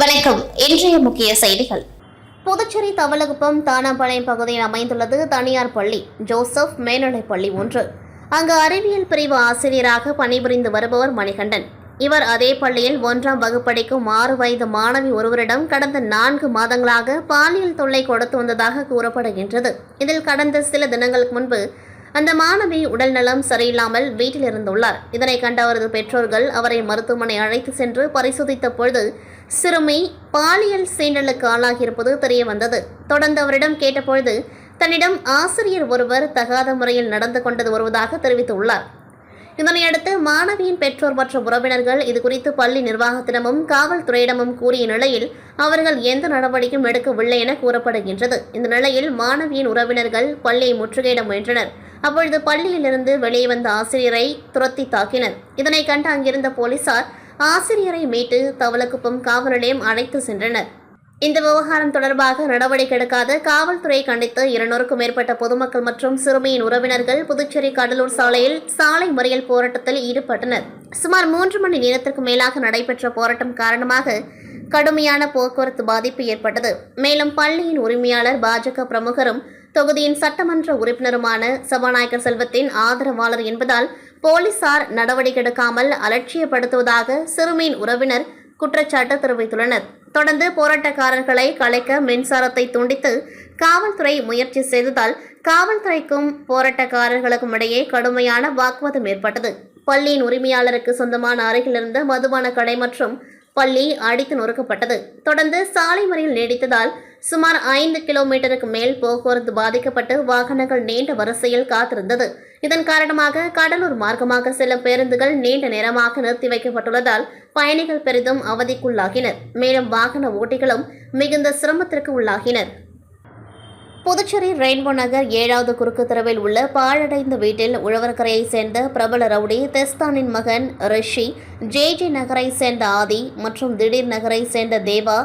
வணக்கம். இன்றைய முக்கிய செய்திகள். புதுச்சேரி தவளகுப்பம் தானாம்பாளையம் பகுதியில் அமைந்துள்ளது தனியார் பள்ளி ஜோசப் மேல்நிலைப் பள்ளி ஒன்று. அங்கு அறிவியல் பிரிவு ஆசிரியராக பணிபுரிந்து வருபவர் மணிகண்டன். இவர் அதே பள்ளியில் 1ஆம் வகுப்படிக்கும் 6 வயது மாணவி ஒருவரிடம் கடந்த 4 மாதங்களாக பாலியல் தொல்லை கொடுத்து வந்ததாக கூறப்படுகின்றது. இதில் கடந்த சில தினங்களுக்கு முன்பு அந்த மாணவி உடல்நலம் சரியில்லாமல் வீட்டில் இருந்துள்ளார். இதனை கண்ட அவரது பெற்றோர்கள் அவரை மருத்துவமனை அழைத்து சென்று பரிசோதித்த பொழுது சிறுமி பாலியல் சீண்டலுக்கு ஆளாகியிருப்பது தெரிய வந்தது. தொடர்ந்து அவரிடம் கேட்டபொழுது தன்னிடம் ஆசிரியர் ஒருவர் தகாத முறையில் நடந்து கொண்டது வருவதாக தெரிவித்துள்ளார். இதனையடுத்து மாணவியின் பெற்றோர் மற்றும் உறவினர்கள் இதுகுறித்து பள்ளி நிர்வாகத்திடமும் காவல்துறையிடமும் கூறிய நிலையில் அவர்கள் எந்த நடவடிக்கையும் எடுக்கவில்லை என கூறப்படுகின்றது. இந்த நிலையில் மாணவியின் உறவினர்கள் பள்ளியை முற்றுகையிட முயன்றனர். அப்பொழுது பள்ளியிலிருந்து வெளியே வந்த ஆசிரியரை துரத்தி தாக்கினர். இதனை கண்டு அங்கிருந்த போலீசார் ஆசிரியரை மீட்டு தவளக்குப்பம் காவல் நிலையம் அழைத்து சென்றனர். இந்த விவகாரம் தொடர்பாக நடவடிக்கை எடுக்காத காவல்துறையை கண்டித்து 200க்கும் மேற்பட்ட பொதுமக்கள் மற்றும் சிறுமியின் உறவினர்கள் புதுச்சேரி கடலூர் சாலையில் சாலை மறியல் போராட்டத்தில் ஈடுபட்டனர். சுமார் 3 மணி நேரத்திற்கு மேலாக நடைபெற்ற போராட்டம் காரணமாக கடுமையான போக்குவரத்து பாதிப்பு ஏற்பட்டது. மேலும் பள்ளியின் உரிமையாளர் பாஜக பிரமுகரும் தொகுதியின் சட்டமன்ற உறுப்பினருமான சபாநாயகர் செல்வத்தின் ஆதரவாளர் என்பதால் போலீசார் நடவடிக்கை எடுக்காமல் அலட்சியப்படுத்துவதாக சிறுமியின் உறவினர் குற்றச்சாட்டு தெரிவித்துள்ளனர். தொடர்ந்து போராட்டக்காரர்களை கலைக்க மின்சாரத்தை துண்டித்து காவல்துறை முயற்சி செய்ததால் காவல்துறைக்கும் போராட்டக்காரர்களுக்கும் இடையே கடுமையான வாக்குவாதம் ஏற்பட்டது. பள்ளியின் உரிமையாளருக்கு சொந்தமான அருகில் இருந்த மதுபான கடை மற்றும் பள்ளி அடித்து நொறுக்கப்பட்டது. தொடர்ந்து சாலை மறியல் நீடித்ததால் சுமார் 5 கிலோமீட்டருக்கு மேல் போக்குவரத்து பாதிக்கப்பட்டு வாகனங்கள் நீண்ட வரிசையில் காத்திருந்தது. இதன் காரணமாக கடலூர் மார்க்கமாக செல்லும் பேருந்துகள் நீண்ட நேரமாக நிறுத்தி வைக்கப்பட்டுள்ளதால் பயணிகள் பெரிதும் அவதிக்குள்ளாகினர். மேலும் வாகன ஓட்டிகளும் மிகுந்த சிரமத்திற்கு உள்ளாகினர். புதுச்சேரி ரெயின்போ நகர் 7வது குறுக்கு தெருவில் உள்ள பாழடைந்த வீட்டில் உழவர்கரையை சேர்ந்த பிரபல ரவுடி தெஸ்தானின் மகன் ரிஷி, ஜே நகரை சேர்ந்த ஆதி மற்றும் திடீர் நகரை சேர்ந்த தேவா,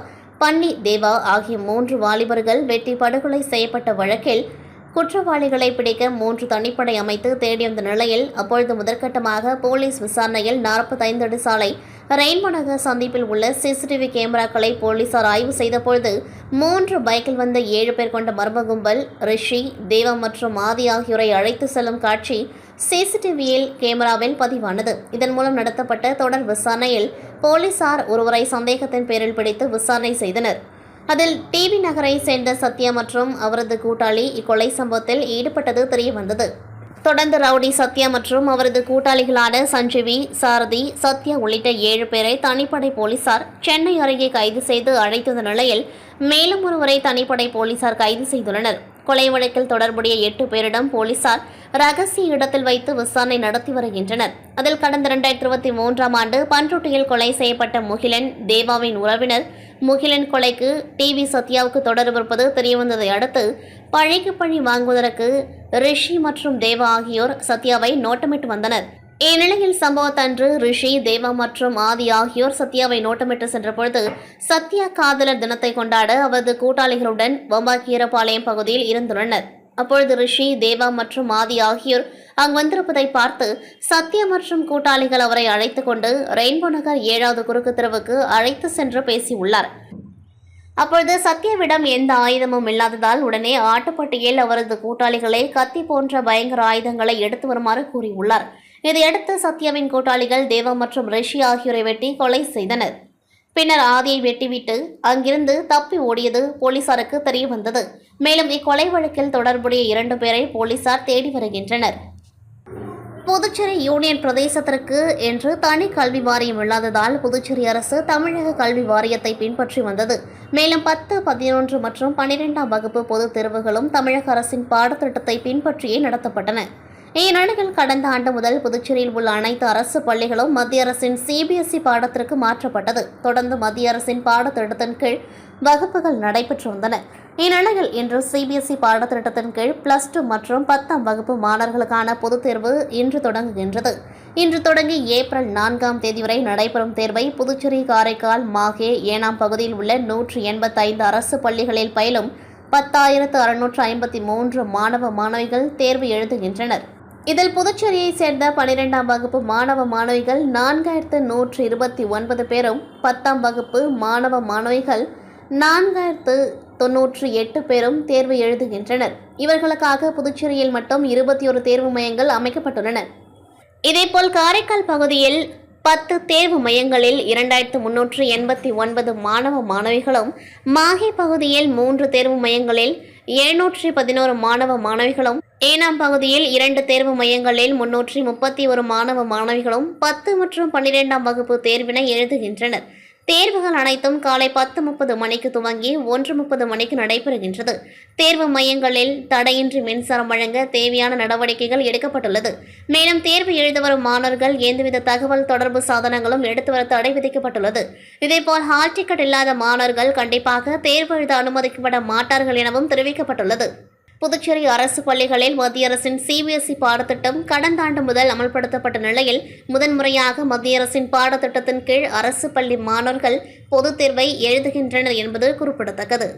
பன்னி தேவா ஆகிய 3 வாலிபர்கள் வெட்டி படுகொலை செய்யப்பட்ட வழக்கில் குற்றவாளிகளை பிடிக்க 3 தனிப்படை அமைத்து தேடி வந்த நிலையில் அப்பொழுது முதற்கட்டமாக போலீஸ் விசாரணையில் 45 அடி சாலை ரெயின்போ நகர் சந்திப்பில் உள்ள சிசிடிவி கேமராக்களை போலீசார் ஆய்வு செய்தபொழுது 3 பைக்கில் வந்த 7 பேர் கொண்ட மர்ம கும்பல் ரிஷி, தேவா மற்றும் ஆதி ஆகியோரை அழைத்து செல்லும் காட்சி சிசிடிவியில் கேமராவில் பதிவானது. இதன் மூலம் நடத்தப்பட்ட தொடர் விசாரணையில் போலீசார் ஒருவரை சந்தேகத்தின் பேரில் பிடித்து விசாரணை செய்தனர். அதில் டிவி நகரை சேர்ந்த சத்யா மற்றும் அவரது கூட்டாளி இக்கொலை சம்பவத்தில் ஈடுபட்டது தெரியவந்தது. தொடர்ந்து ரவுடி சத்யா மற்றும் அவரது கூட்டாளிகளான சஞ்சீவி, சாரதி, சத்யா உள்ளிட்ட 7 பேரை தனிப்படை போலீசார் சென்னை அருகே கைது செய்து அழைத்துள்ள நிலையில் மேலும் ஒருவரை தனிப்படை போலீசார் கைது செய்துள்ளனர். கொலை வழக்கில் தொடர்புடைய 8 பேரிடம் போலீசார் ரகசிய இடத்தில் வைத்து விசாரணை நடத்தி வருகின்றனர். அதில் கடந்த 2023ஆம் ஆண்டு பண்ருட்டியில் கொலை செய்யப்பட்ட முகிலன், தேவாவின் உறவினர் முகிலன் கொலைக்கு டிவி சத்யாவுக்கு தொடர்பு இருப்பது தெரியவந்ததை அடுத்து பழிக்கு பழி வாங்குவதற்கு ரிஷி மற்றும் தேவா ஆகியோர் சத்யாவை நோட்டமிட்டு வந்தனர். இந்நிலையில் சம்பவத்தன்று ரிஷி, தேவா மற்றும் ஆதி ஆகியோர் சத்யாவை நோட்டமிட்டு சென்றபொழுது சத்யா காதலர் தினத்தை கொண்டாட அவரது கூட்டாளிகளுடன் வம்பாக்கீரபாளையம் பகுதியில் இருந்துள்ளனர். அப்பொழுது ரிஷி, தேவா மற்றும் ஆதி ஆகியோர் அங்கு வந்திருப்பதை பார்த்து சத்யா மற்றும் கூட்டாளிகள் அவரை அழைத்துக் கொண்டு ரெயின்போ நகர் 7வது குறுக்கு தெருவுக்கு அழைத்து சென்று பேசியுள்ளார். அப்பொழுது சத்யாவிடம் எந்த ஆயுதமும் இல்லாததால் உடனே ஆட்டுப்பட்டியில் அவரது கூட்டாளிகளை கத்தி போன்ற பயங்கர ஆயுதங்களை எடுத்து வருமாறு கூறியுள்ளார். இதையடுத்து சத்யாவின் கூட்டாளிகள் தேவா மற்றும் ரிஷி ஆகியோரை வெட்டி கொலை செய்தனர். பின்னர் ஆதியை வெட்டிவிட்டு அங்கிருந்து தப்பி ஓடியது போலீசாருக்கு தெரிய வந்தது. மேலும் இக்கொலை வழக்கில் தொடர்புடைய 2 பேரை போலீசார் தேடி வருகின்றனர். புதுச்சேரி யூனியன் பிரதேசத்திற்கு என்று தனி கல்வி வாரியம் இல்லாததால் புதுச்சேரி அரசு தமிழக கல்வி வாரியத்தை பின்பற்றி வந்தது. மேலும் 10, 11 மற்றும் 12ஆம் வகுப்பு பொதுத் தேர்வுகளும் தமிழக அரசின் பாடத்திட்டத்தை பின்பற்றியே நடத்தப்பட்டன. இந்நிலையில் கடந்த ஆண்டு முதல் புதுச்சேரியில் உள்ள அனைத்து அரசு பள்ளிகளும் மத்திய அரசின் CBSE பாடத்திற்கு மாற்றப்பட்டது. தொடர்ந்து மத்திய அரசின் பாடத்திட்டத்தின் கீழ் வகுப்புகள் நடைபெற்று வந்தன. இந்நிலையில் இன்று CBSE பாடத்திட்டத்தின் கீழ் +2 மற்றும் 10ஆம் வகுப்பு மாணவர்களுக்கான பொதுத் தேர்வு இன்று தொடங்குகின்றது. இன்று தொடங்கி ஏப்ரல் 4ஆம் தேதி வரை நடைபெறும் தேர்வை புதுச்சேரி, காரைக்கால், மாஹே, ஏனாம் பகுதியில் உள்ள 185 அரசு பள்ளிகளில் பயிலும் 10,653 மாணவ மாணவிகள் தேர்வு எழுதுகின்றனர். இதில் புதுச்சேரியைச் சேர்ந்த 12ஆம் வகுப்பு மாணவ மாணவிகள் 4129 பேரும், 10ஆம் வகுப்பு மாணவ மாணவிகள் 4098 பேரும் தேர்வு எழுதுகின்றனர். இவர்களுக்காக புதுச்சேரியில் மட்டும் 21 தேர்வு மையங்கள் அமைக்கப்பட்டுள்ளன. இதேபோல் காரைக்கால் பகுதியில் 10 தேர்வு மையங்களில் 2389 மாணவ மாணவிகளும், மாஹே பகுதியில் 3 தேர்வு மையங்களில் 711 மாணவ மாணவிகளும், ஏனாம் பகுதியில் 2 தேர்வு மையங்களில் 331 மாணவ மாணவிகளும் 10 மற்றும் 12ஆம் வகுப்பு தேர்வினை எழுதுகின்றனர். தேர்வுகள் அனைத்தும் காலை 10:30 மணிக்கு துவங்கி 1:30 மணிக்கு நடைபெறுகின்றது. தேர்வு மையங்களில் தடையின்றி மின்சாரம் வழங்க தேவையான நடவடிக்கைகள் எடுக்கப்பட்டுள்ளது. மேலும் தேர்வு எழுத வரும் மாணவர்கள் எந்தவித தகவல் தொடர்பு சாதனங்களும் எடுத்து வர தடை விதிக்கப்பட்டுள்ளது. இதேபோல் ஹால் டிக்கெட் இல்லாத மாணவர்கள் கண்டிப்பாக தேர்வு எழுத அனுமதிக்கப்பட மாட்டார்கள் எனவும் தெரிவிக்கப்பட்டுள்ளது. புதுச்சேரி அரசு பள்ளிகளில் மத்திய அரசின் சிபிஎஸ்இ பாடத்திட்டம் கடந்த ஆண்டு முதல் அமல்படுத்தப்பட்ட நிலையில் முதன்முறையாக மத்திய அரசின் பாடத்திட்டத்தின் கீழ் அரசு பள்ளி மாணவர்கள் பொதுத் தேர்வை எழுதுகின்றனர் என்பது குறிப்பிடத்தக்கது.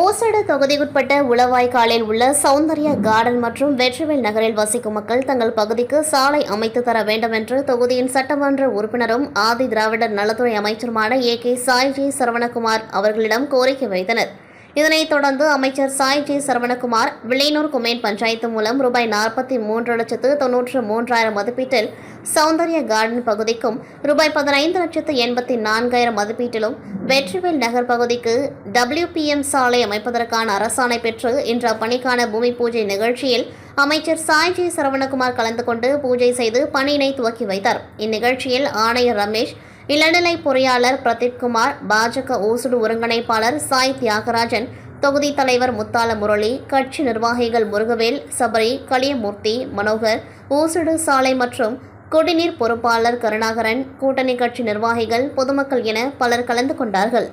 ஓசடு தொகுதிக்குட்பட்ட உளவாய்க்காலில் உள்ள சௌந்தர்யா கார்டன் மற்றும் வெற்றிவேல் நகரில் வசிக்கும் மக்கள் தங்கள் பகுதிக்கு சாலை அமைத்து தர வேண்டும் என்று தொகுதியின் சட்டமன்ற உறுப்பினரும் ஆதி திராவிடர் நலத்துறை அமைச்சருமான ஏ.கே. சாய்ஜி சரவணகுமார் அவர்களிடம் கோரிக்கை வைத்தனர். இதனைத் தொடர்ந்து அமைச்சர் சாய்ஜி சரவணகுமார் வில்லையனூர் கொம்யூன் பஞ்சாயத்து மூலம் ரூபாய் 43,93,000 மதிப்பீட்டில் சௌந்தர்யா கார்டன் பகுதிக்கும், ரூபாய் 15,84,000 மதிப்பீட்டிலும் வெற்றிவேல் நகர் பகுதிக்கு WPM சாலை அமைப்பதற்கான அரசாணை பெற்று இன்று அப்பணிக்கான பூமி பூஜை நிகழ்ச்சியில் அமைச்சர் சாய்ஜி சரவணகுமார் கலந்து கொண்டு பூஜை செய்து பணியினை துவக்கி வைத்தார். இந்நிகழ்ச்சியில் ஆணையர் ரமேஷ், இளநிலை பொறியாளர் பிரதீப்குமார், பாஜக ஓசுடு ஒருங்கிணைப்பாளர் சாய் தியாகராஜன், தொகுதி தலைவர் முத்தால முரளி, கட்சி நிர்வாகிகள் முருகவேல், சபரி, களியமூர்த்தி, மனோகர், ஓசுடு சாலை மற்றும் குடிநீர் பொறுப்பாளர் கருணாகரன், கூட்டணி கட்சி நிர்வாகிகள், பொதுமக்கள் என பலர் கலந்து கொண்டார்கள்.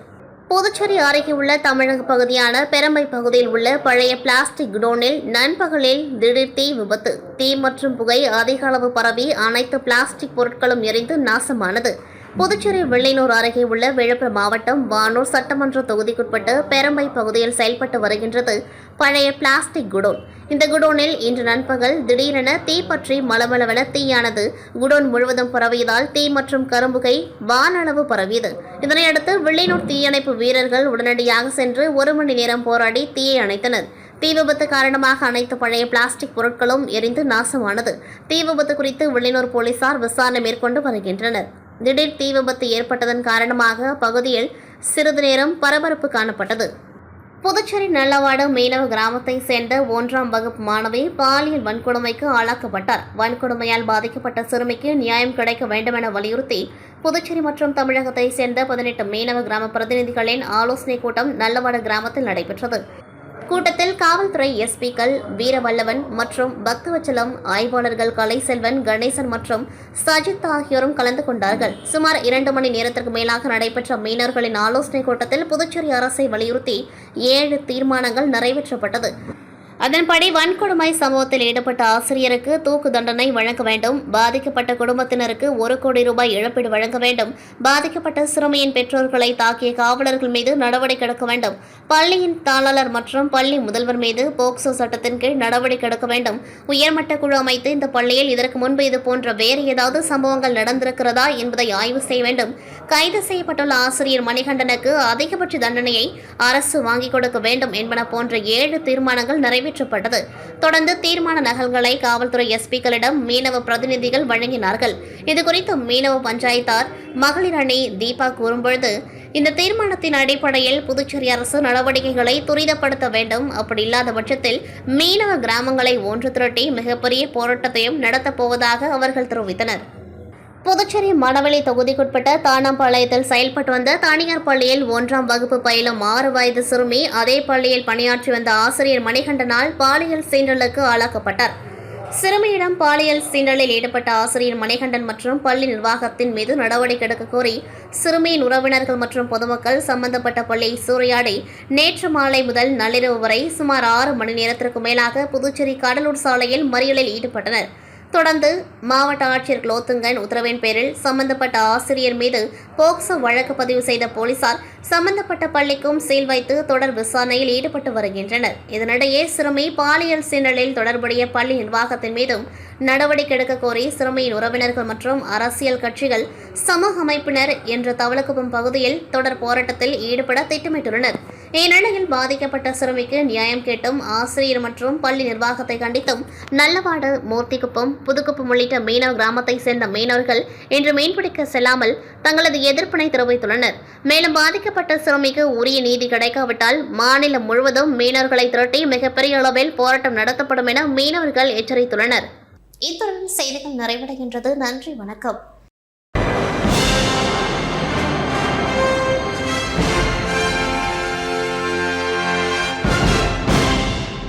புதுச்சேரி அருகே உள்ள தமிழக பகுதியான பெரம்பை பகுதியில் உள்ள பழைய பிளாஸ்டிக் குடோனில் நண்பகலில் திடீர் தீ விபத்து. தீ மற்றும் புகை அதிக அளவு பரவி அனைத்து பிளாஸ்டிக் பொருட்களும் எரிந்து நாசமானது. புதுச்சேரி வில்லையனூர் அருகே உள்ள விழுப்புரம் மாவட்டம் வானூர் சட்டமன்ற தொகுதிக்குட்பட்ட பெரம்பை பகுதியில் செயல்பட்டு வருகின்றது பழைய பிளாஸ்டிக் குடோன். இந்த குடோனில் இன்று நண்பகல் திடீரென தீ பற்றி மளமளவென தீயானது குடோன் முழுவதும் பரவியதால் தீ மற்றும் கரும்புகை வானளவு பரவியது. இதனையடுத்து வில்லையனூர் தீயணைப்பு வீரர்கள் உடனடியாக சென்று 1 மணி நேரம் போராடி தீயை அணைத்தனர். தீ விபத்து காரணமாக அனைத்து பழைய பிளாஸ்டிக் பொருட்களும் எரிந்து நாசமானது. தீ விபத்து குறித்து வில்லையனூர் போலீசார் விசாரணை மேற்கொண்டு வருகின்றனர். திடீர் தீ விபத்து ஏற்பட்டதன் காரணமாக பகுதியில் சிறிது நேரம் பரபரப்பு காணப்பட்டது. புதுச்சேரி நல்லவாடு மீனவ கிராமத்தை சேர்ந்த 1ஆம் வகுப்பு மாணவி பாலியல் வன்கொடுமைக்கு ஆளாக்கப்பட்டார். வன்கொடுமையால் பாதிக்கப்பட்ட சிறுமிக்கு நியாயம் கிடைக்க வேண்டுமென வலியுறுத்தி புதுச்சேரி மற்றும் தமிழகத்தை சேர்ந்த 18 மீனவ கிராம பிரதிநிதிகளின் ஆலோசனைக் கூட்டம் நல்லவாடு கிராமத்தில் நடைபெற்றது. கூட்டத்தில் காவல்துறை எஸ்பிக்கள் வீரவல்லவன் மற்றும் பக்தவச்சலம், ஆய்வாளர்கள் கலைசெல்வன், கணேசன் மற்றும் சஜித் ஆகியோரும் கலந்து கொண்டார்கள். சுமார் 2 மணி நேரத்திற்கு மேலாக நடைபெற்ற மீனவர்களின் ஆலோசனைக் கூட்டத்தில் புதுச்சேரி அரசை வலியுறுத்தி 7 தீர்மானங்கள் நிறைவேற்றப்பட்டது. அதன்படி வன்கொடுமை சம்பவத்தில் ஈடுபட்ட ஆசிரியருக்கு தூக்கு தண்டனை வழங்க வேண்டும், பாதிக்கப்பட்ட குடும்பத்தினருக்கு 1 கோடி ரூபாய் இழப்பீடு வழங்க வேண்டும், பாதிக்கப்பட்ட சிறுமியின் பெற்றோர்களை தாக்கிய காவலர்கள் மீது நடவடிக்கை எடுக்க வேண்டும், பள்ளியின் தாளாளர் மற்றும் பள்ளி முதல்வர் மீது போக்சோ சட்டத்தின் கீழ் நடவடிக்கை எடுக்க வேண்டும், உயர்மட்ட குழு அமைத்து இந்த பள்ளியில் இதற்கு முன்பு இதுபோன்ற வேறு ஏதாவது சம்பவங்கள் நடந்திருக்கிறதா என்பதை ஆய்வு செய்ய வேண்டும், கைது செய்யப்பட்டுள்ள ஆசிரியர் மணிகண்டனுக்கு அதிகபட்ச தண்டனையை அரசு வாங்கிக் கொடுக்க வேண்டும் என்பன போன்ற 7 தீர்மானங்கள் நிறைவேற்றப்பட்டது. தொடர்ந்து தீர்மான நகல்களை காவல்துறை எஸ்பிக்களிடம் மீனவ பிரதிநிதிகள் வழங்கினார்கள். இதுகுறித்து மீனவ பஞ்சாயத்தார் மகளிர் அணி தீபா கூறும்பொழுது, இந்த தீர்மானத்தின் அடிப்படையில் புதுச்சேரி அரசு நடவடிக்கைகளை துரிதப்படுத்த வேண்டும், அப்படி இல்லாத பட்சத்தில் மீனவ கிராமங்களை ஒன்று திரட்டி மிகப்பெரிய போராட்டத்தையும் நடத்தப் போவதாக அவர்கள் தெரிவித்தனர். புதுச்சேரி மணவெளி தொகுதிக்குட்பட்ட தானாம்பாளையத்தில் செயல்பட்டு வந்த தனியார் பள்ளியில் 1ஆம் வகுப்பு பயிலும் 6 வயது சிறுமி அதே பள்ளியில் பணியாற்றி வந்த ஆசிரியர் மணிகண்டனால் பாலியல் சீண்டலுக்கு ஆளாக்கப்பட்டார். சிறுமியிடம் பாலியல் சீண்டலில் ஈடுபட்ட ஆசிரியர் மணிகண்டன் மற்றும் பள்ளி நிர்வாகத்தின் மீது நடவடிக்கை எடுக்க கோரி சிறுமியின் உறவினர்கள் மற்றும் பொதுமக்கள் சம்பந்தப்பட்ட பள்ளியை சூறையாடி நேற்று மாலை முதல் நள்ளிரவு வரை சுமார் 6 மணி நேரத்திற்கு மேலாக புதுச்சேரி கடலூர் சாலையில் மறியலில் ஈடுபட்டனர். தொடர்ந்து மாவட்ட ஆட்சியர் குலோத்துங்கன் உத்தரவின் பேரில் சம்பந்தப்பட்ட ஆசிரியர் மீது போக்சோ வழக்கு பதிவு செய்த போலீசார் சம்பந்தப்பட்ட பள்ளிக்கும் சீல் வைத்து தொடர் விசாரணையில் ஈடுபட்டு வருகின்றனர். இதனிடையே சிறுமி பாலியல் சீண்டலில் தொடர்புடைய பள்ளி நிர்வாகத்தின் மீதும் நடவடிக்கை எடுக்க கோரி சிறுமியின் உறவினர்கள் மற்றும் அரசியல் கட்சிகள் சமூக அமைப்பினர் என்ற தவளக்குப்பம் பகுதியில் தொடர் போராட்டத்தில் ஈடுபட திட்டமிட்டுள்ளனர். இந்நிலையில் பாதிக்கப்பட்ட சிறுமிக்கு நியாயம் கேட்டும் ஆசிரியர் மற்றும் பள்ளி நிர்வாகத்தை கண்டித்தும் நல்லவாடு, மூர்த்திக்குப்பம், புதுக்குப்பம் உள்ளிட்ட மீனவ கிராமத்தை சேர்ந்த மீனவர்கள் இன்று மீன்பிடிக்க செல்லாமல் தங்களது எதிர்ப்பினை தெரிவித்துள்ளனர். மேலும் பாதிக்கப்பட்ட சிறுமிக்கு உரிய நீதி கிடைக்காவிட்டால் மாநிலம் முழுவதும் மீனவர்களை திரட்டி மிகப்பெரிய அளவில் போராட்டம் நடத்தப்படும் என மீனவர்கள் எச்சரித்துள்ளனர். இத்துடன் செய்திகள் நிறைவடைகின்றது. நன்றி, வணக்கம்.